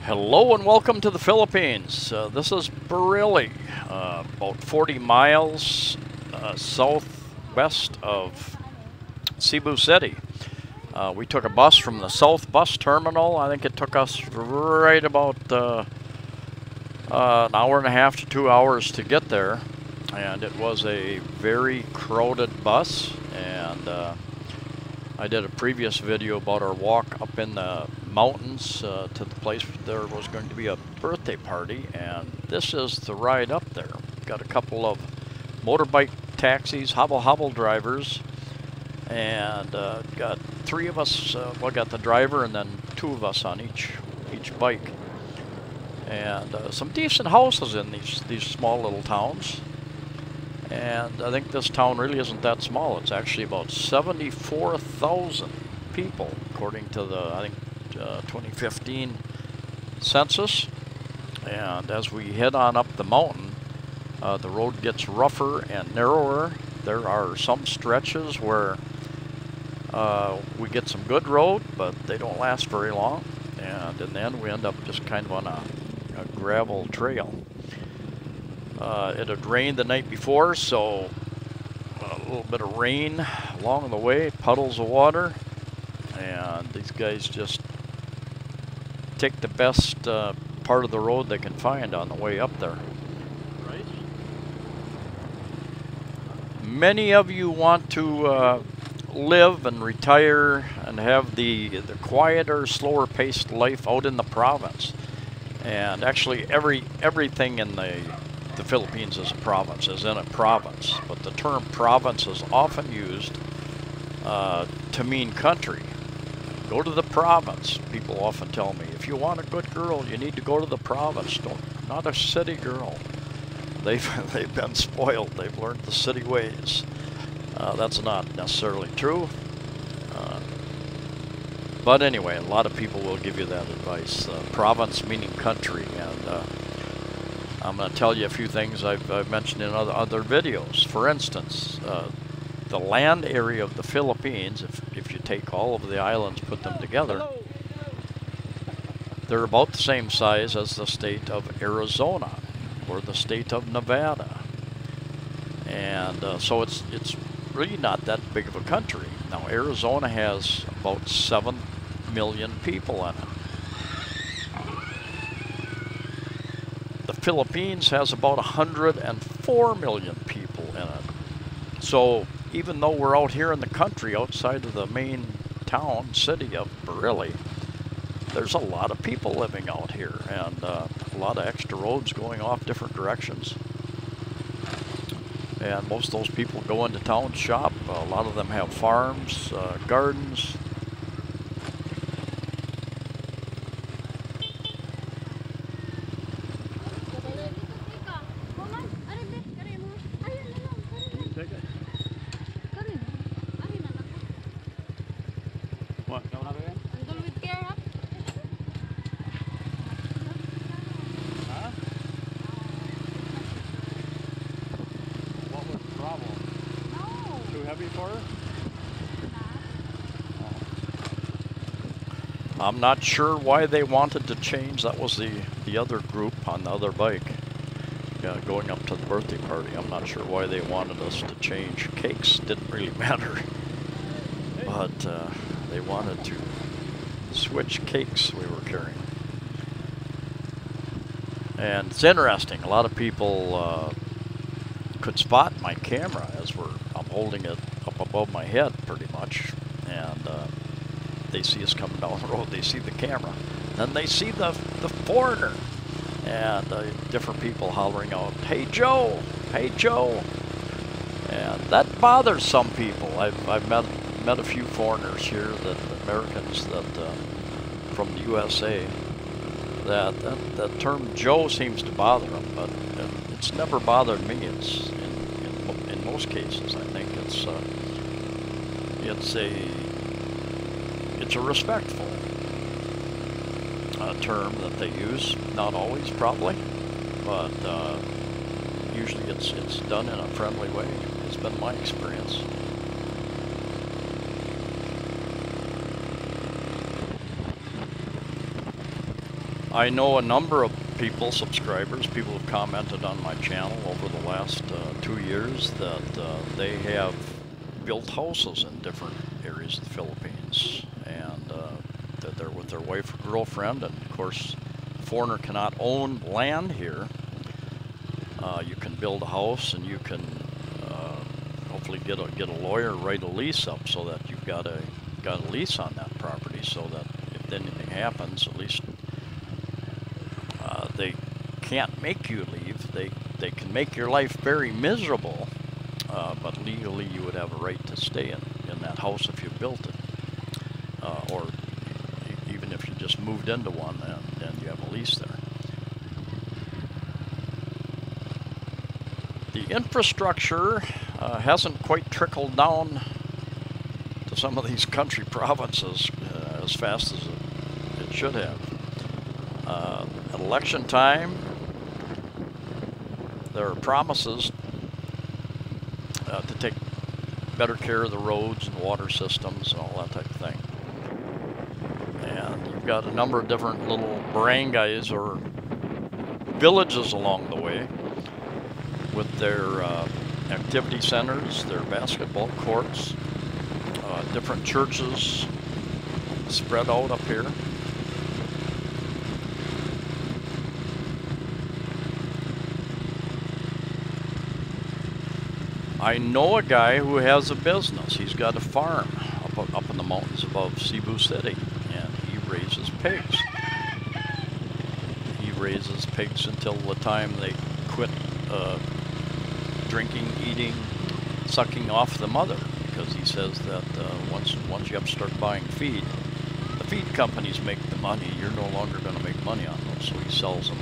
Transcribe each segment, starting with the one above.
Hello and welcome to the Philippines. This is Barili, about 40 miles southwest of Cebu City. We took a bus from the South Bus Terminal. I think it took us right about an hour and a half to 2 hours to get there. And it was a very crowded bus. And I did a previous video about our walk up in the mountains to the place where there was going to be a birthday party, and this is the ride up there. Got a couple of motorbike taxis, hobble drivers, and got three of us. Well, got the driver and then two of us on each bike, and some decent houses in these small little towns. And I think this town really isn't that small. It's actually about 74,000 people, according to the, I think, 2015 census. And as we head on up the mountain, the road gets rougher and narrower. There are some stretches where we get some good road, but they don't last very long. And in the end, we end up just kind of on a gravel trail. It had rained the night before, so a little bit of rain along the way, puddles of water, and these guys just take the best part of the road they can find on the way up there. Right. Many of you want to live and retire and have the quieter, slower paced life out in the province. And actually everything in the Philippines is a province, is in a province, but the term province is often used to mean country. Go to the province. People often tell me, if you want a good girl, you need to go to the province. Not a city girl. They've been spoiled. They've learned the city ways. That's not necessarily true. But anyway, a lot of people will give you that advice. Province meaning country, and I'm going to tell you a few things I've mentioned in other videos. For instance, the land area of the Philippines, if you take all of the islands, put them together, they're about the same size as the state of Arizona or the state of Nevada. And so it's really not that big of a country. Now, Arizona has about 7 million people in it. The Philippines has about 104 million people in it. So even though we're out here in the country outside of the main town, city of Barili, there's a lot of people living out here, and a lot of extra roads going off different directions. And most of those people go into town to shop. A lot of them have farms, gardens. I'm not sure why they wanted to change. That was the other group on the other bike going up to the birthday party. I'm not sure why they wanted us to change. Cakes didn't really matter, but they wanted to switch cakes we were carrying. And it's interesting. A lot of people could spot my camera as I'm holding it up above my head pretty much, and they see us coming down the road, they see the camera, then they see the foreigner, and different people hollering out, "Hey Joe, hey Joe," and that bothers some people. I've met a few foreigners here, Americans that from the USA, that term Joe seems to bother them, but it's never bothered me. It's in most cases, I think it's a respectful term that they use. Not always, probably, but usually it's done in a friendly way. It's been my experience. I know a number of people, subscribers, people have commented on my channel over the last 2 years that they have built houses in different areas of the Philippines, and that they're with their wife or girlfriend, and of course, a foreigner cannot own land here. You can build a house, and you can hopefully get a lawyer, write a lease up so that you've got a lease on that property, so that if anything happens, at least they can't make you leave. They can make your life very miserable, but legally you would have a right to stay in that house if you built it, or even if you just moved into one and you have a lease there. The infrastructure hasn't quite trickled down to some of these country provinces as fast as it should have. At election time, there are promises to take better care of the roads and water systems and all that type of thing. And you've got a number of different little barangays or villages along the way with their activity centers, their basketball courts, different churches spread out up here. I know a guy who has a business. He's got a farm up in the mountains above Cebu City, and he raises pigs. He raises pigs until the time they quit drinking, eating, sucking off the mother, because he says that once you have to start buying feed, the feed companies make the money. You're no longer going to make money on those, so he sells them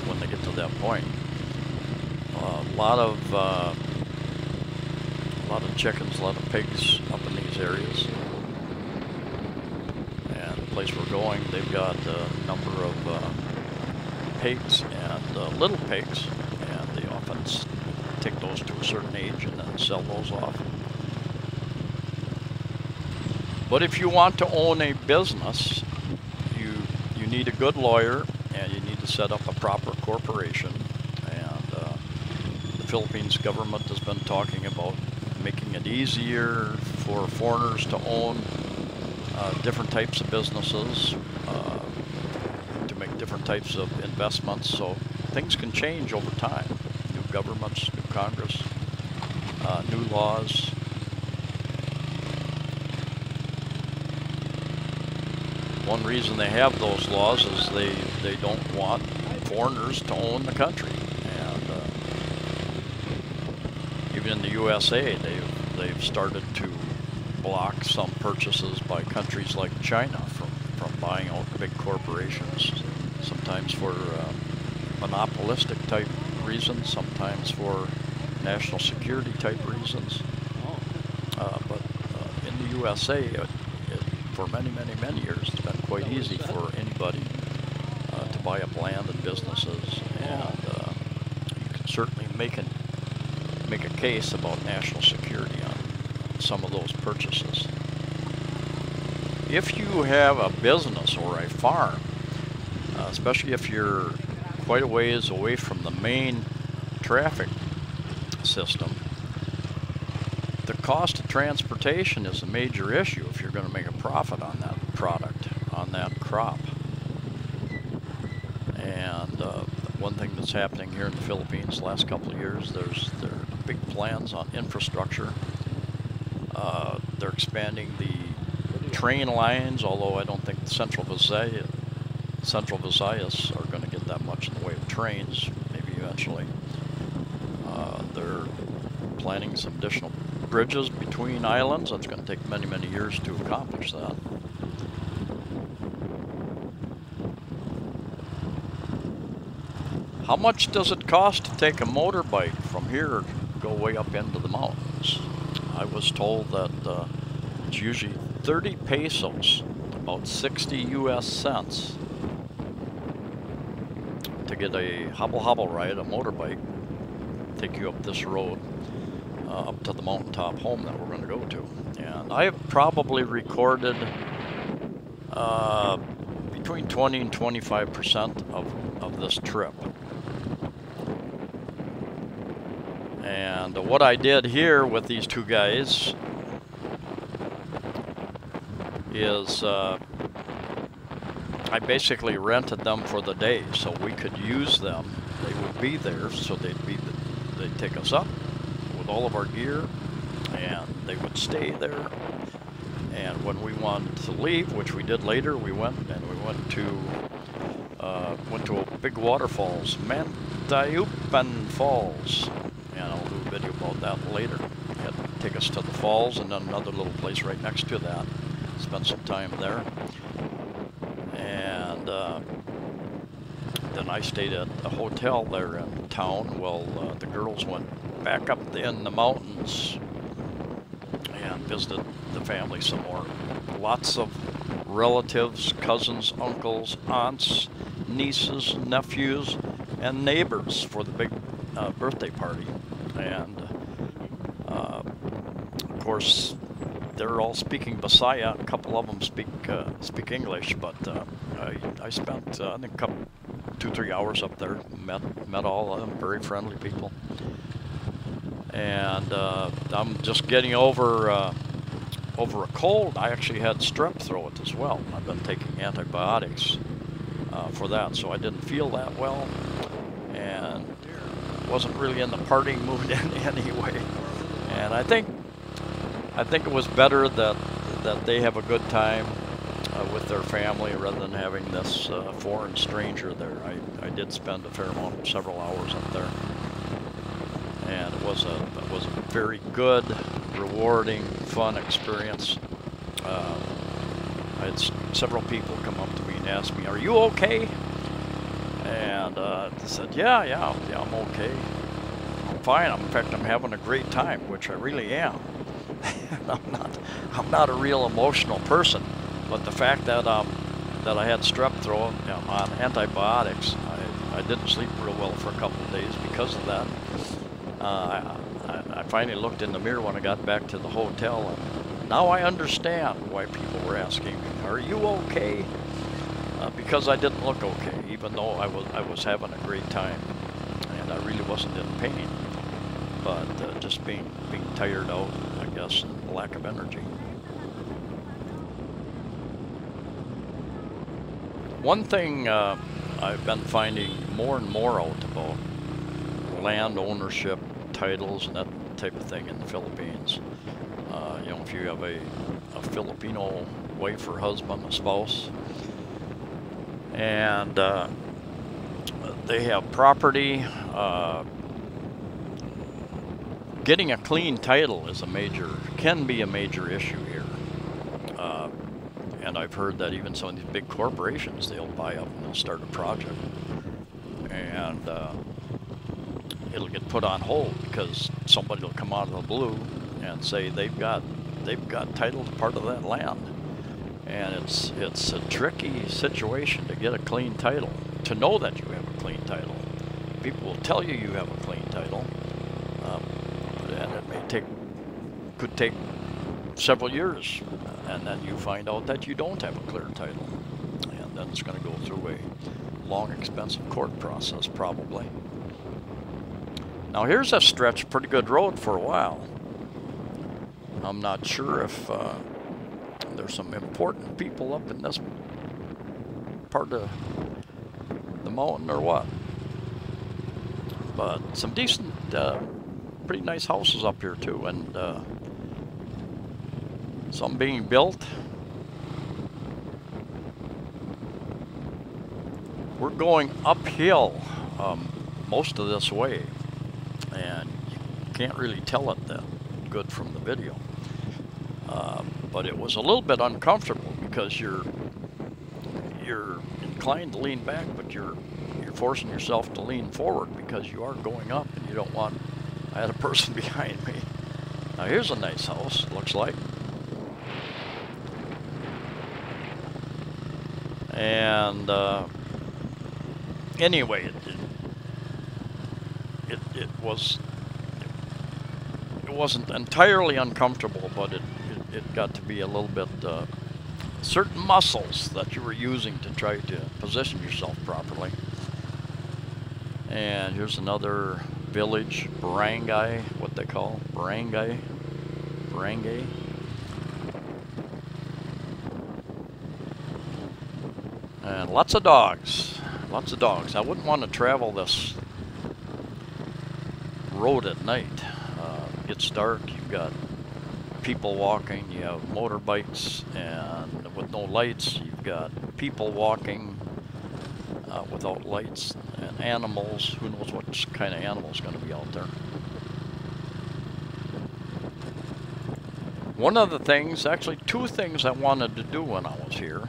when they get to that point. A lot of chickens, a lot of pigs up in these areas. And the place we're going, they've got a number of pigs and little pigs, and they often take those to a certain age and then sell those off. But if you want to own a business, you need a good lawyer, and you need to set up a proper corporation. The Philippines government has been talking about making it easier for foreigners to own different types of businesses, to make different types of investments, so things can change over time. New governments, new Congress, new laws. One reason they have those laws is they don't want foreigners to own the country. Even in the USA, they've started to block some purchases by countries like China from buying out big corporations, sometimes for monopolistic type reasons, sometimes for national security type reasons. But in the USA, for many years, it's been quite easy for anybody to buy up land and businesses, and you can certainly make a case about national security on some of those purchases. If you have a business or a farm, especially if you're quite a ways away from the main traffic system, the cost of transportation is a major issue if you're going to make a profit on that product, on that crop. And one thing that's happening here in the Philippines the last couple of years, there are big plans on infrastructure. They're expanding the train lines, although I don't think the Central Visayas are going to get that much in the way of trains, maybe eventually. They're planning some additional bridges between islands. That's going to take many years to accomplish that. How much does it cost to take a motorbike from here to go way up into the mountains? I was told that it's usually 30 pesos, about 60 US cents, to get a hobble ride, a motorbike, take you up this road, up to the mountaintop home that we're going to go to. And I have probably recorded between 20 and 25% of this trip. And what I did here with these two guys is I basically rented them for the day so we could use them. They would be there, so they'd take us up with all of our gear, and they would stay there. And when we wanted to leave, which we did later, we went to a big waterfalls, mountaintop Falls, and I'll do a video about that later. They had to take us to the falls, and then another little place right next to that. Spent some time there, and then I stayed at a hotel there in town. Well, the girls went back up in the mountains and visited the family some more. Lots of relatives, cousins, uncles, aunts, nieces, nephews, and neighbors for the big birthday party. And of course, they're all speaking Bisaya. A couple of them speak English, but I spent I think 2-3 hours up there. Met all of them, very friendly people. And I'm just getting over a cold. I actually had strep throat as well. I've been taking antibiotics for that, so I didn't feel that well, and wasn't really in the partying mood anyway. And I think it was better that they have a good time with their family rather than having this foreign stranger there. I did spend a fair amount, several hours up there, and it was a very good, rewarding, fun experience. I had several people come up to me and ask me, "Are you okay?" And I said, yeah, I'm okay. I'm fine. In fact, I'm having a great time, which I really am. I'm not a real emotional person, but the fact that I had strep throat, on antibiotics, I didn't sleep real well for a couple of days because of that. I finally looked in the mirror when I got back to the hotel, and now I understand why people were asking me, "Are you okay?" Because I didn't look okay, even though I was having a great time, and I really wasn't in pain, but just being tired out, I guess, and lack of energy. One thing I've been finding more and more out about land ownership, titles, and that type of thing in the Philippines. If you have a Filipino wife or husband, a spouse, and they have property, getting a clean title can be a major issue here. And I've heard that even some of these big corporations, they'll buy up and they'll start a project, and it'll get put on hold because somebody will come out of the blue and say they've got title to part of that land. And it's a tricky situation to get a clean title, to know that you have a clean title. People will tell you have a clean title, and it could take several years, and then you find out that you don't have a clear title, and then it's going to go through a long, expensive court process probably. Now here's a stretch, pretty good road for a while. I'm not sure if there's some important people up in this part of the mountain or what, but some decent, pretty nice houses up here too, and some being built. We're going uphill most of this way, and you can't really tell it that good from the video. But it was a little bit uncomfortable because you're inclined to lean back, but you're forcing yourself to lean forward because you are going up, and you don't want. I had a person behind me. Now here's a nice house, looks like. And anyway, it wasn't entirely uncomfortable, but it got to be a little bit certain muscles that you were using to try to position yourself properly. And here's another village, barangay, what they call barangay. And lots of dogs. I wouldn't want to travel this road at night. It gets dark, you've got people walking, you have motorbikes, and with no lights, you've got people walking without lights, and animals. Who knows what kind of animal is going to be out there. One of the things, actually two things I wanted to do when I was here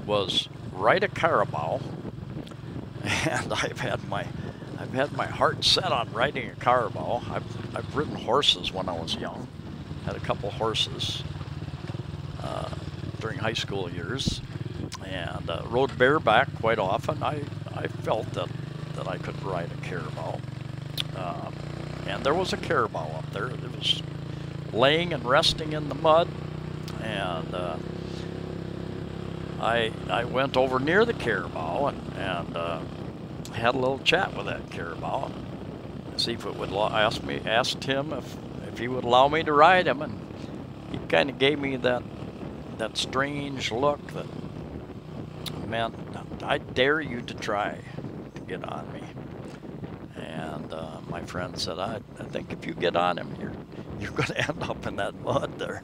was ride a carabao, and I've had my heart set on riding a carabao. I've ridden horses when I was young. Had a couple horses during high school years, and rode bareback quite often. I felt that I could ride a carabao, and there was a carabao up there. It was laying and resting in the mud, and I went over near the carabao and had a little chat with that carabao, see if it would asked him if he would allow me to ride him, and he kind of gave me that strange look that meant, I dare you to try to get on me. And my friend said, I think if you get on him, you're going to end up in that mud there.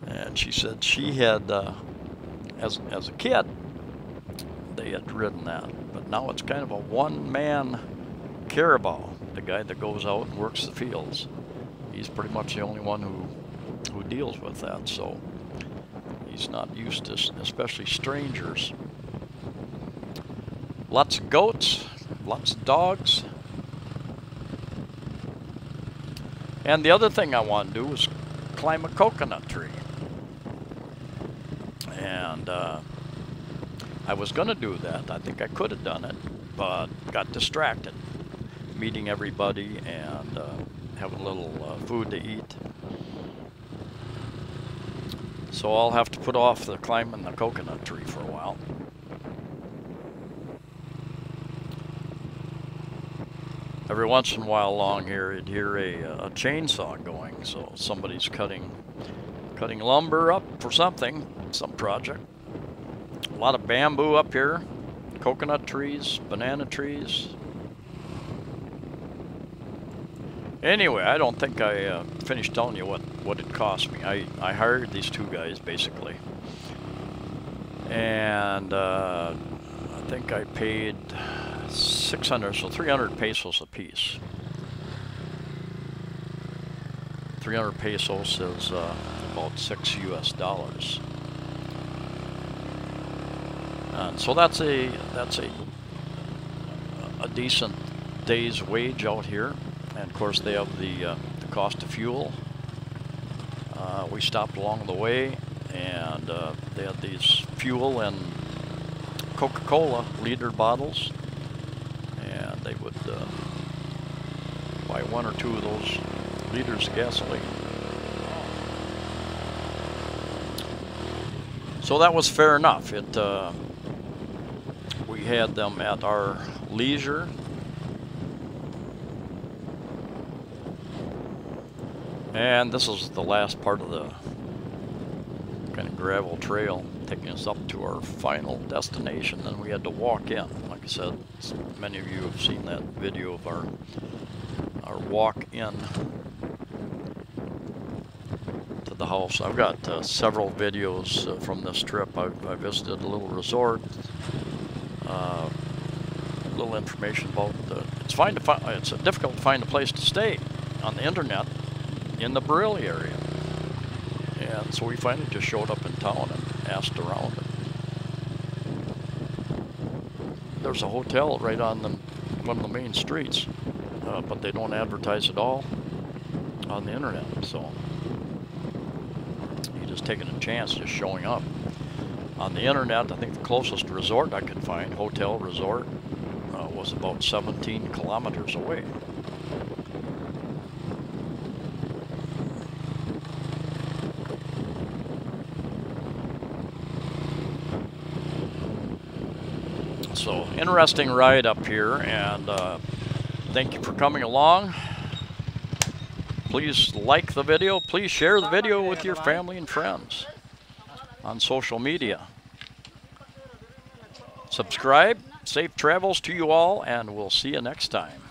And she said she had, as a kid, they had ridden that, but now it's kind of a one-man carabao. The guy that goes out and works the fields, he's pretty much the only one who deals with that, so he's not used to especially strangers. Lots of goats, lots of dogs. And the other thing I want to do is climb a coconut tree. And I was going to do that. I think I could have done it, but got distracted meeting everybody and having a little food to eat. So I'll have to put off the climbing the coconut tree for a while. Every once in a while along here, you'd hear a chainsaw going, so somebody's cutting lumber up for something, some project. A lot of bamboo up here, coconut trees, banana trees. Anyway, I don't think I finished telling you what it cost me. I hired these two guys basically, and I think I paid 600, so 300 pesos a piece. 300 pesos is about $6 US. And so that's a decent day's wage out here. And of course they have the cost of fuel. We stopped along the way, and they had these fuel and Coca-Cola liter bottles, and they would buy 1 or 2 of those liters of gasoline. So that was fair enough. We had them at our leisure. And this is the last part of the kind of gravel trail taking us up to our final destination. Then we had to walk in. Like I said, many of you have seen that video of our walk in to the house. I've got several videos from this trip. I visited a little resort. Little information about it's difficult to find a place to stay on the internet in the Barili area, and so we finally just showed up in town and asked around. There's a hotel right on one of the main streets, but they don't advertise at all on the internet, so you're just taking a chance just showing up. On the internet, I think the closest resort I could find, hotel resort, was about 17 kilometers away. So interesting ride up here, and thank you for coming along. Please like the video. Please share the video with your family and friends on social media. Subscribe. Safe travels to you all, and we'll see you next time.